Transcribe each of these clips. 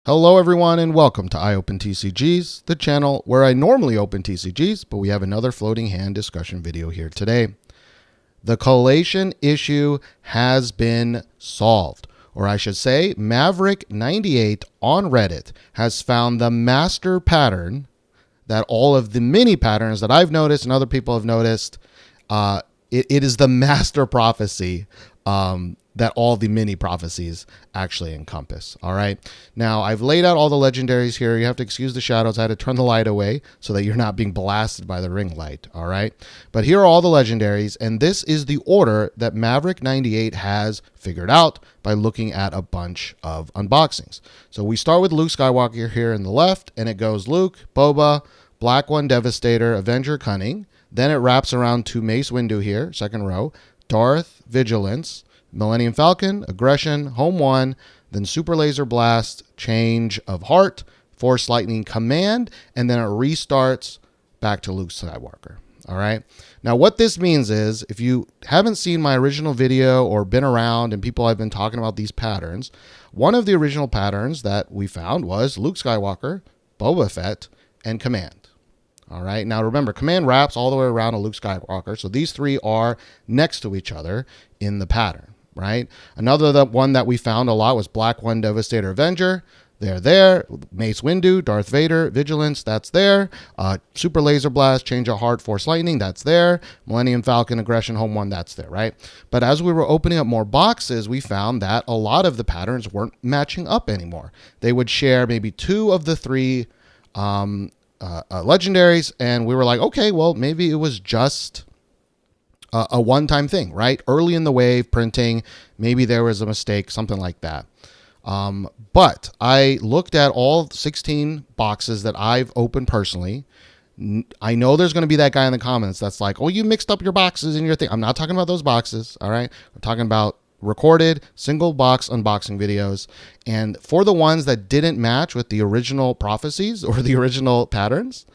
Hello everyone and welcome to iOpenTCGs, the channel where I normally open TCGs, but we have another floating hand discussion video here today. The collation issue has been solved, or I should say Maverick98 on Reddit has found the master pattern that all of the mini patterns that I've noticed and other people have noticed, it is the master prophecy that all the mini prophecies actually encompass. All right. Now, I've laid out all the legendaries here. You have to excuse the shadows. I had to turn the light away so that you're not being blasted by the ring light. All right. But here are all the legendaries, and this is the order that Maverick98 has figured out by looking at a bunch of unboxings. So we start with Luke Skywalker here in the left, and it goes Luke, Boba, Black One, Devastator, Avenger, Cunning. Then it wraps around to Mace Windu here, second row, Darth, Vigilance, Millennium Falcon, Aggression, Home One, then Super Laser Blast, Change of Heart, Force Lightning, Command, and then it restarts back to Luke Skywalker. All right. Now, what this means is if you haven't seen my original video or been around and people have been talking about these patterns, one of the original patterns that we found was Luke Skywalker, Boba Fett, and Command. All right. Now, remember, Command wraps all the way around to Luke Skywalker. So these three are next to each other in the pattern. Right. Another one that we found a lot was Black One, Devastator, Avenger. They're there. Mace Windu, Darth Vader, Vigilance, that's there. Super Laser Blast, Change of Heart, Force Lightning, that's there. Millennium Falcon, Aggression, Home One, that's there, right? But as we were opening up more boxes, we found that a lot of the patterns weren't matching up anymore. They would share maybe two of the three legendaries, and we were like, okay, well, maybe it was just a one-time thing, right? Early in the wave printing, maybe there was a mistake, something like that. But I looked at all 16 boxes that I've opened personally. I know there's going to be that guy in the comments that's like, oh, you mixed up your boxes and your thing. I'm not talking about those boxes, all right? I'm talking about recorded single box unboxing videos. And for the ones that didn't match with the original prophecies or the original patterns,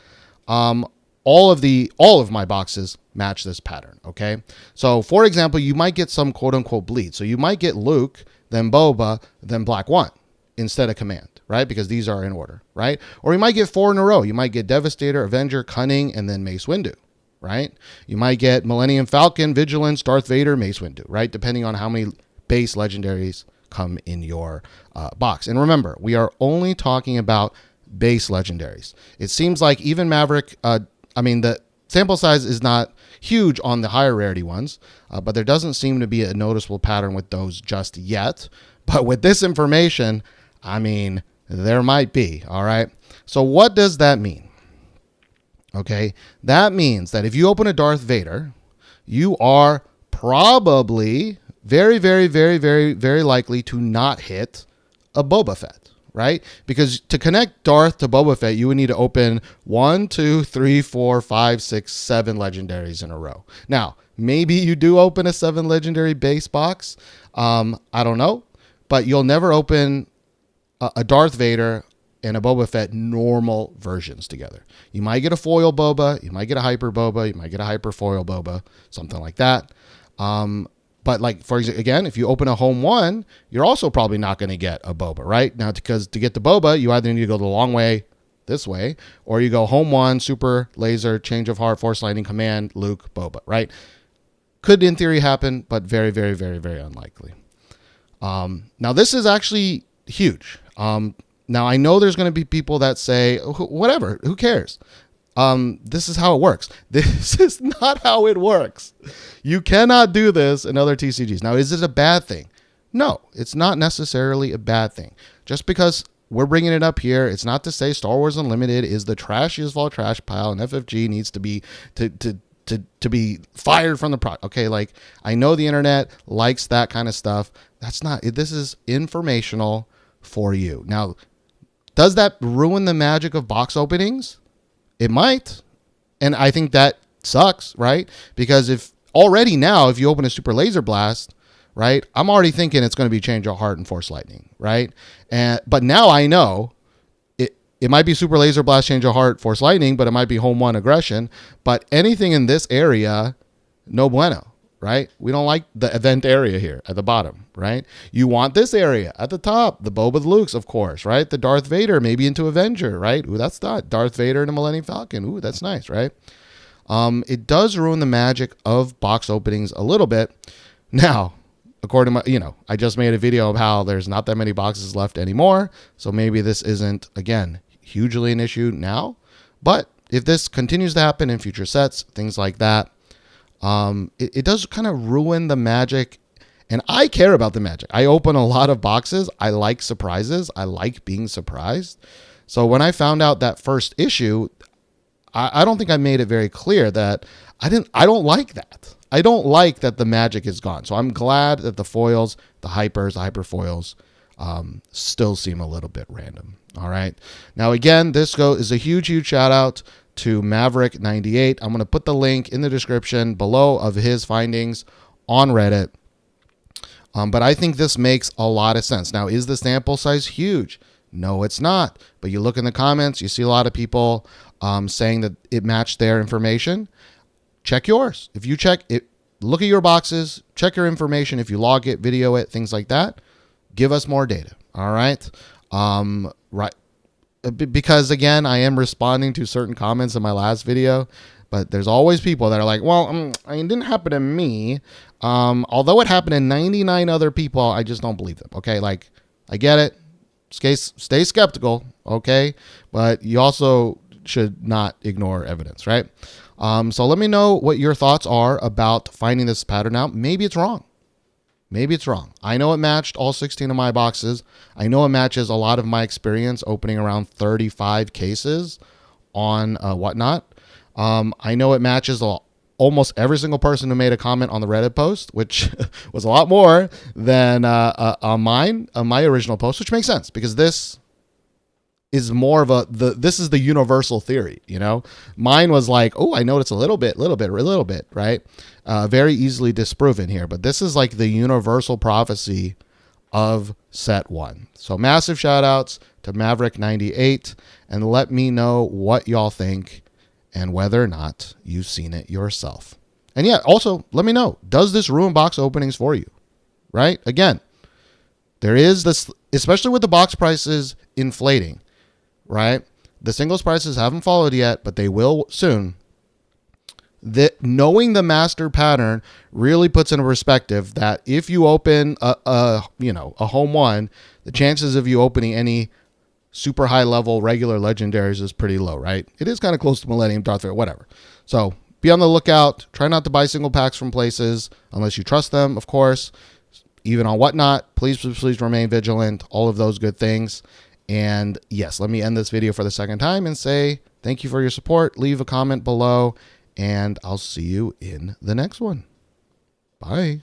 all of my boxes match this pattern, okay? So, for example, you might get some quote-unquote bleed. So you might get Luke, then Boba, then Black One instead of Command, right? Because these are in order, right? Or you might get four in a row. You might get Devastator, Avenger, Cunning, and then Mace Windu, right? You might get Millennium Falcon, Vigilance, Darth Vader, Mace Windu, right? Depending on how many base legendaries come in your box. And remember, we are only talking about base legendaries. It seems like even Maverick... the sample size is not huge on the higher rarity ones, but there doesn't seem to be a noticeable pattern with those just yet. But with this information, there might be, all right? So what does that mean? Okay, that means that if you open a Darth Vader, you are probably very, very, very, very, very likely to not hit a Boba Fett. Right? Because to connect Darth to Boba Fett, you would need to open 1, 2, 3, 4, 5, 6, 7 legendaries in a row. Now, maybe you do open a 7 legendary base box. I don't know. But you'll never open a Darth Vader and a Boba Fett normal versions together. You might get a foil Boba. You might get a hyper Boba. You might get a hyper foil Boba. Something like that. But like, for example, again, if you open a Home One, you're also probably not going to get a Boba, right? Now, because to get the Boba, you either need to go the long way this way, or you go Home One, Super Laser, Change of Heart, Force Lightning, Command, Luke, Boba, right? Could in theory happen, but very, very, very, very unlikely. Now, this is actually huge. Now, I know there's going to be people that say, whatever, who cares? This is how it works. This is not how it works. You cannot do this in other TCGs. Now, is it a bad thing? No, it's not necessarily a bad thing. Just because we're bringing it up here, it's not to say Star Wars Unlimited is the trashiest of all trash pile and FFG needs to be to be fired from the product. Okay, like I know the internet likes that kind of stuff. That's not. This is informational for you. Now, does that ruin the magic of box openings? It might. And I think that sucks, right? Because if you open a Super Laser Blast, right, I'm already thinking it's going to be Change of Heart and Force Lightning, right? But now I know it might be Super Laser Blast, Change of Heart, Force Lightning, but it might be Home One, Aggression. But anything in this area, no bueno. right? We don't like the event area here at the bottom, right? You want this area at the top, the Boba Lukes, of course, right? The Darth Vader, maybe into Avenger, right? Ooh, that's not Darth Vader and a Millennium Falcon. Ooh, that's nice, right? It does ruin the magic of box openings a little bit. Now, according to my, I just made a video of how there's not that many boxes left anymore. So maybe this isn't, again, hugely an issue now. But if this continues to happen in future sets, things like that, it does kind of ruin the magic. And I care about the magic. I open a lot of boxes. I like surprises. I like being surprised. So when I found out that first issue, I don't think I made it very clear that I don't like that. I don't like that the magic is gone. So I'm glad that the foils, the hyper foils, still seem a little bit random. All right. Now, again, this is a huge shout out to Maverick98. I'm going to put the link in the description below of his findings on Reddit. But I think this makes a lot of sense. Now, is the sample size huge? No, it's not. But you look in the comments, you see a lot of people saying that it matched their information. Check yours. If you check it, look at your boxes, check your information. If you log it, video it, things like that, give us more data. All right. Right. Because again, I am responding to certain comments in my last video, but there's always people that are like, well, it didn't happen to me. Although it happened to 99 other people, I just don't believe them. Okay. Like, I get it. Stay skeptical. Okay. But you also should not ignore evidence, right? So let me know what your thoughts are about finding this pattern out. Maybe it's wrong. Maybe it's wrong. I know it matched all 16 of my boxes. I know it matches a lot of my experience opening around 35 cases on Whatnot. I know it matches almost every single person who made a comment on the Reddit post, which was a lot more than on my original post, which makes sense because this is more of this is the universal theory, Mine was like, oh, I noticed a little bit, right? Very easily disproven here, but this is like the universal prophecy of set 1. So massive shout outs to Maverick98 and let me know what y'all think and whether or not you've seen it yourself. And yeah, also let me know, does this ruin box openings for you? Right? Again, there is this, especially with the box prices inflating, right? The singles prices haven't followed yet, but they will soon. Knowing the master pattern really puts into perspective that if you open a home one, the chances of you opening any super high level regular legendaries is pretty low, right? It is kind of close to Millennium, Darth Vader, whatever. So be on the lookout. Try not to buy single packs from places unless you trust them, of course. Even on Whatnot, please remain vigilant. All of those good things. And yes, let me end this video for the second time and say thank you for your support. Leave a comment below, and I'll see you in the next one. Bye.